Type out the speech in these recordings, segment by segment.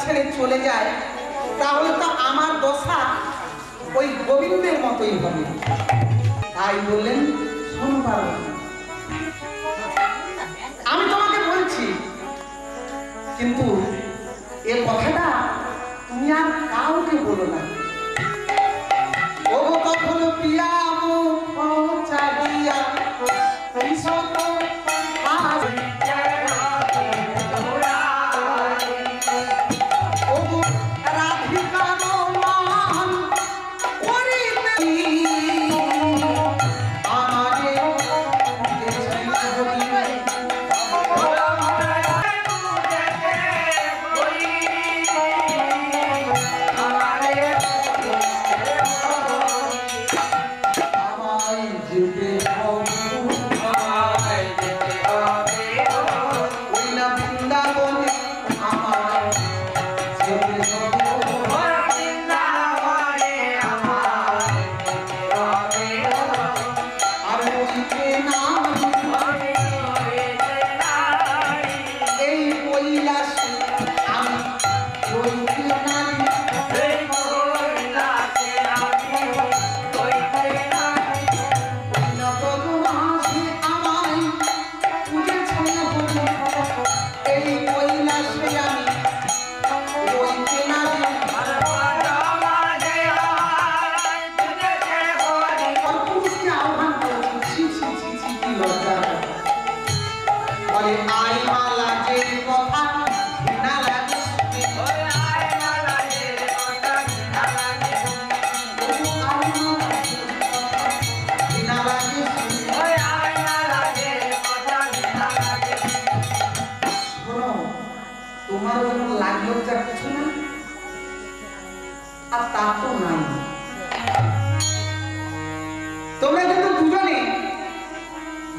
ছেড়ে চলে যায় তাহলে তো আমার দশা ওই গোবিন্দের মতোই হবে। তাই বললেন, শোনো পার্বতী, আমি তোমাকে বলছি, কিন্তু এ কথাটা তুমি আর কাউকে বলো না। ও কখনো পিয়া চালিয়া তোমরা কিন্তু দুজনে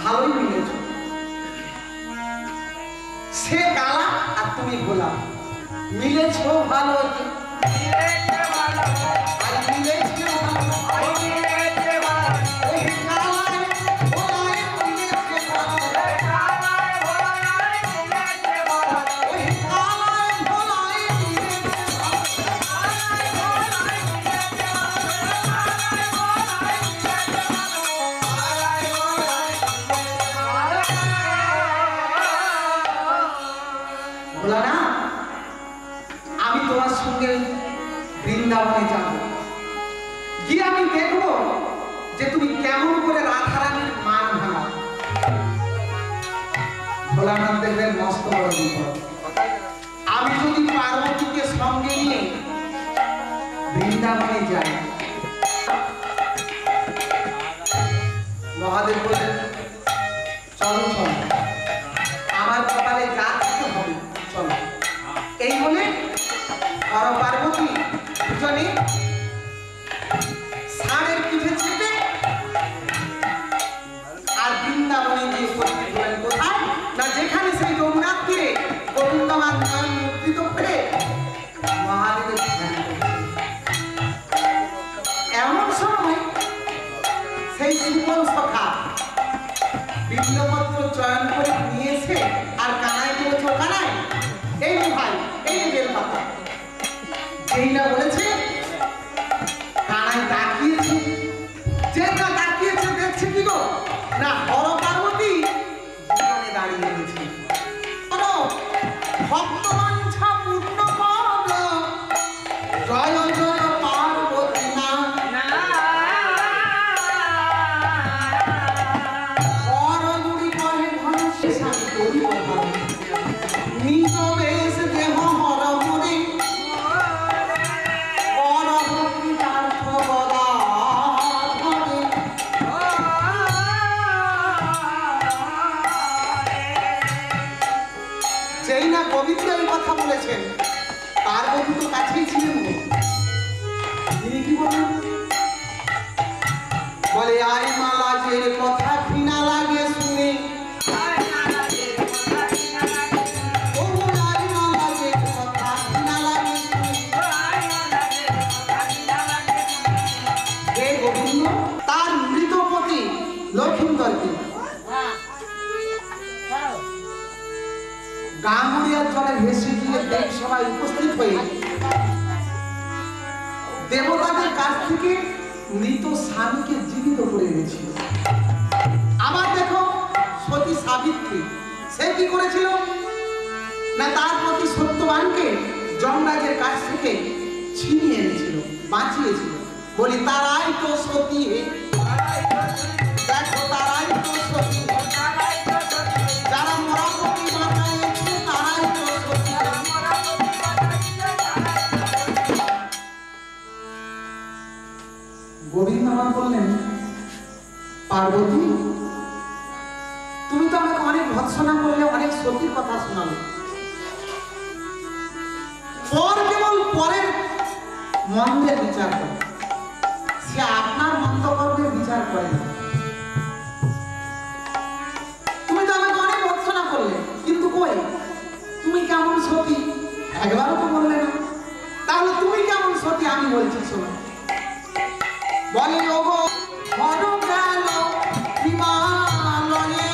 ভালোই মিলেছ। সে কালা আর তুমি গোলাপ, মিলেছ ভালো, আমি তোমার সঙ্গে বৃন্দাবনে যাব, গিয়ে আমি দেখবো যে তুমি কেমন করে রাধারানীর মান ভাঙাও। ভোলানাথ দেখবেন মস্ত বড় বিপদ। আমি যদি পার্বতীকে সঙ্গে নিয়ে বৃন্দাবনে যাই, মহাদেব বলেন চলো চলো, আমার কপালে যা কিছু হবে চলো। এই বলে বড় পার্বতী দুজনে ষাঁড়ের পিঠে চেপে আর বৃন্দাবনে গিয়ে উপস্থিত হলেন। কোথায় না, যেখানে সেই যমুনার তীরে গোবিন্দমান নয়ন মুদ্রিত করে মহাদেবের ধ্যান করছেন। এমন সময় সেই সুবল সখা বিল্লপত্র চয়ন করে নিয়েছে আর কানাই বলেছে, কানাই এই ভাই, এই বেলপাতা। যেই না বলেছে, কানাই তাকিয়েছে, যে না তাকিয়েছে দেখছে কি গো না, হর পার্বতী জীবনে দাঁড়িয়ে গেছে। ভক্তবাঞ্ছা পূর্ণ কর, জয় জয় পার্বতী না। পরগুড়ি কহে ঘন শেষান করি নিজ বেশ দেহ হর মুড়ি পরভক্তি তার্থ বদা ধরে। যেই না গোবিন্দ এই কথা বলেছেন, তার বধূ তো কাছেই ছিলেন। তিনি কি বলেন, বলে আই মালা যে কথা ঘৃণা লাগে শুনে, তার মৃতপতি লক্ষ্মীন্দরকে গাঙ্গুরিয়ার জলে ভেসে গিয়ে এই সভায় উপস্থিত হয়ে দেবতাদের কাছ থেকে মৃত স্বামীকে জীবিত করে এনেছিল। আবার দেখো সতী সাবিত্রী, সে কি করেছিল না তার প্রতি সত্যবানকে যমরাজের কাছ থেকে ছিনিয়ে এনেছিল, বাঁচিয়েছিল। বলি তারাই তো সতী, দেখো তারাই তো সতী, যারা মরাপতি বাঁচাইছে তারাই তো সতী। গোবিন্দ আমার বললেন, পার্বতী তুমি তো আমাকে অনেক ভৎসনা করলে, অনেক সতীর কথা শোনালে, পর কেবল পরের মন্দের বিচার করে, সে আপনার মন্তকর্মের বিচার করে না। তুমি তো আমাকে অনেক ভৎসনা করলে, কিন্তু কই তুমি কেমন সতী একবারও তো বললে না। তাহলে তুমি কেমন সতী আমি বলছি শোনো। বলে ওগো বড় গেল হিমালয়ে,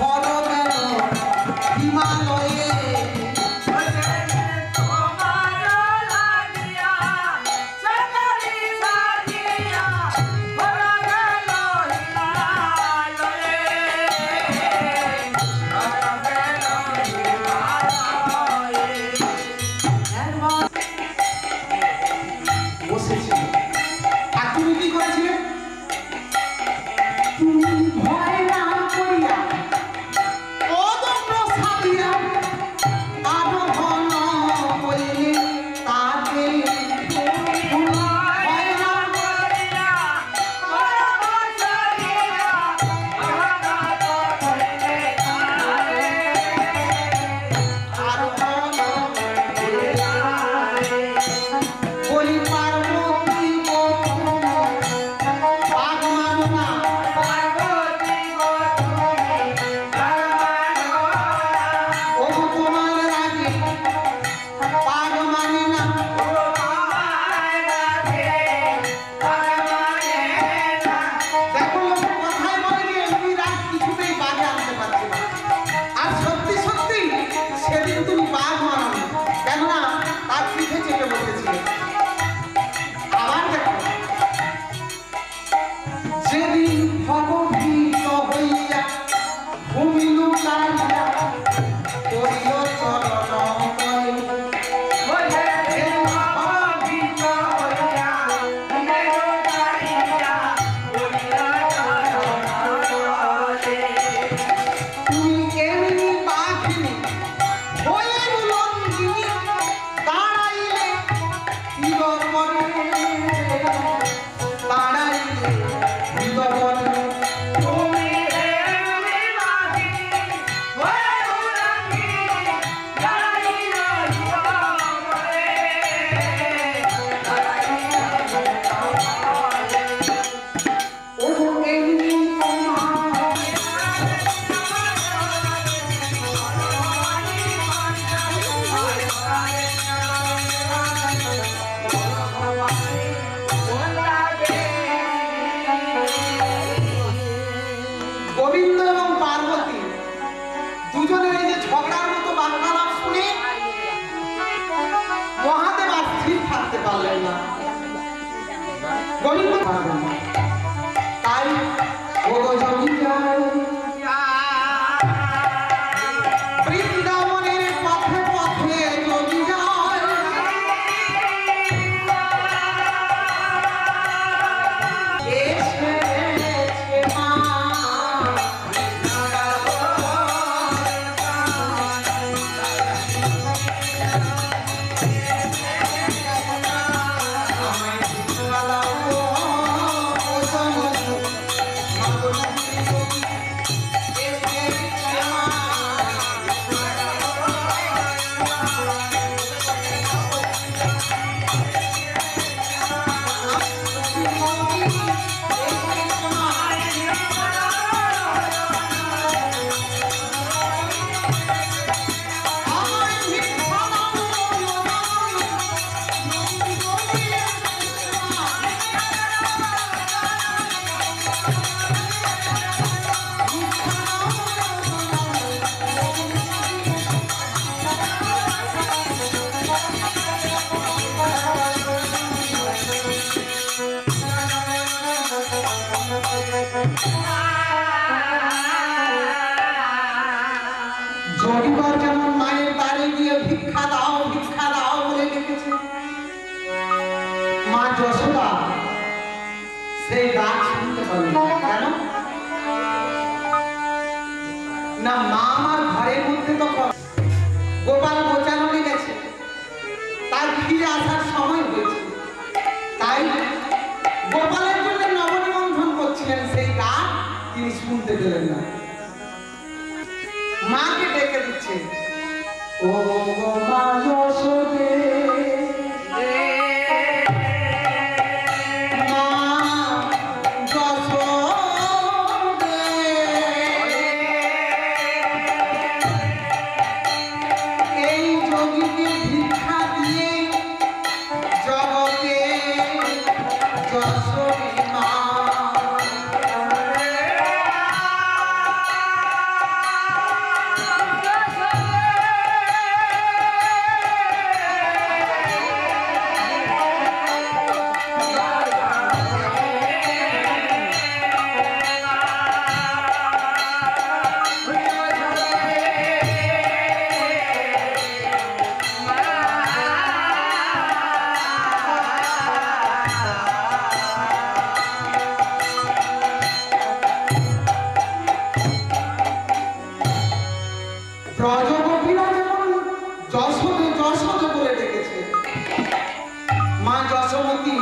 বড় গেল হিমালয়ে, তাই ও জমি যায় বৃন্দাবনের পথে পথে জমি যায়, এসেছে মা আমায় কেন না মা আমার ঘরের মধ্যে তো গোপাল বোচানো গেছে, তার ফিরে আসার সময় হয়েছে, তাই গোপালের জন্য নবনিবন্ধন করছিলেন, সেই গান তিনি শুনতে পেলেন না। মাকে ডেকে দিচ্ছে, ও মা যশোদে ব্রজগোপীরা যেমন যশোদে যশোদে বলে ডেকেছে, মা যশোমতী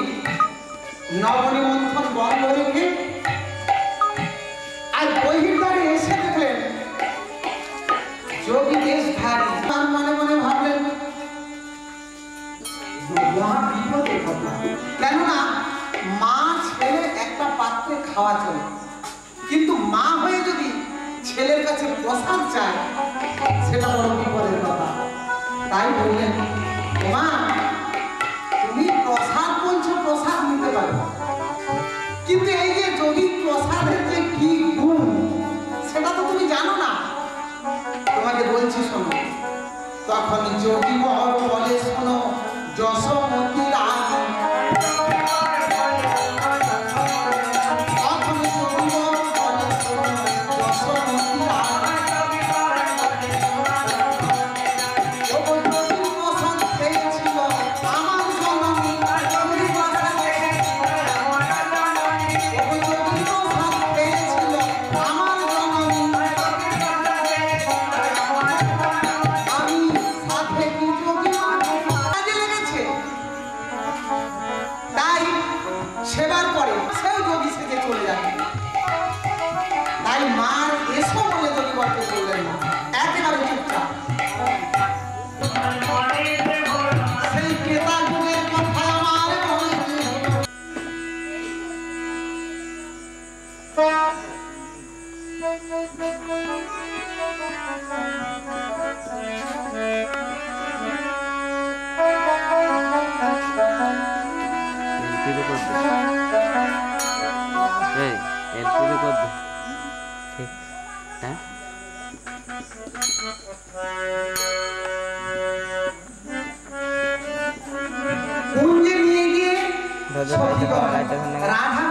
নবনিমন্থন বন্ধ রেখে আর বহির্দ্বারে এসে দেখলেন যোগী বেশধারী। তার মনে মনে ভাবলেন বিপদের কথা, কেননা মা ছেলে একটা পাত্রে খাওয়া চলে, কিন্তু মা হয়ে যদি ছেলের কাছে প্রসাদ চায় সেটা বড় বিপদের কথা। তাই বললেন, মা তুমি প্রসাদ বলছো, প্রসাদ নিতে পারো, কিন্তু এই যে যোগী প্রসাদের যে কি গুণ সেটা তো তুমি জানো না, তোমাকে বলছি শোনো। তখন যোগী বর বলে, শোনো যশোমতী রানী, সেবার পরে সেও যোগী সেজে চলে যাবে। তাই মার এসো বলে যোগী বরকে বললেন না, একেবারে চুপচাপ। সেই ক্রেতা যুগের কথা আমার মনে কুঞ্জে নিয়ে গিয়ে রাধা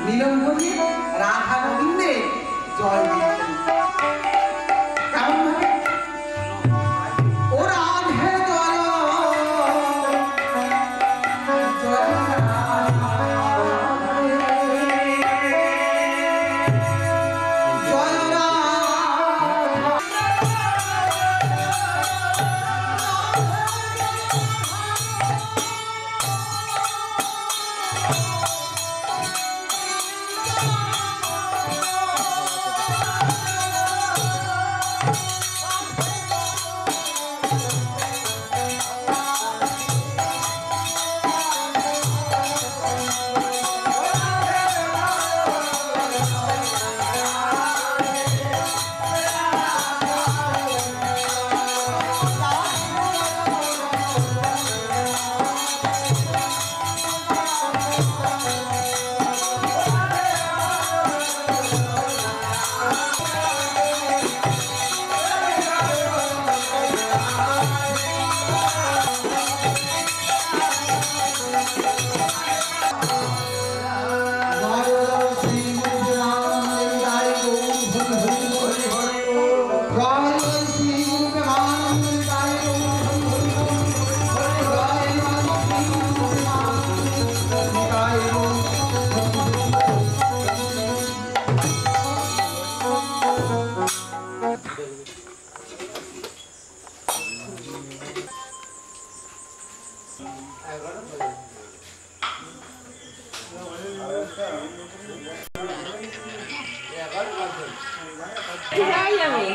মিলন করে রাধা গোবিন্দে জয় দিচ্ছেন। কেমন ভাবে ও রাধে জয় যাই আমি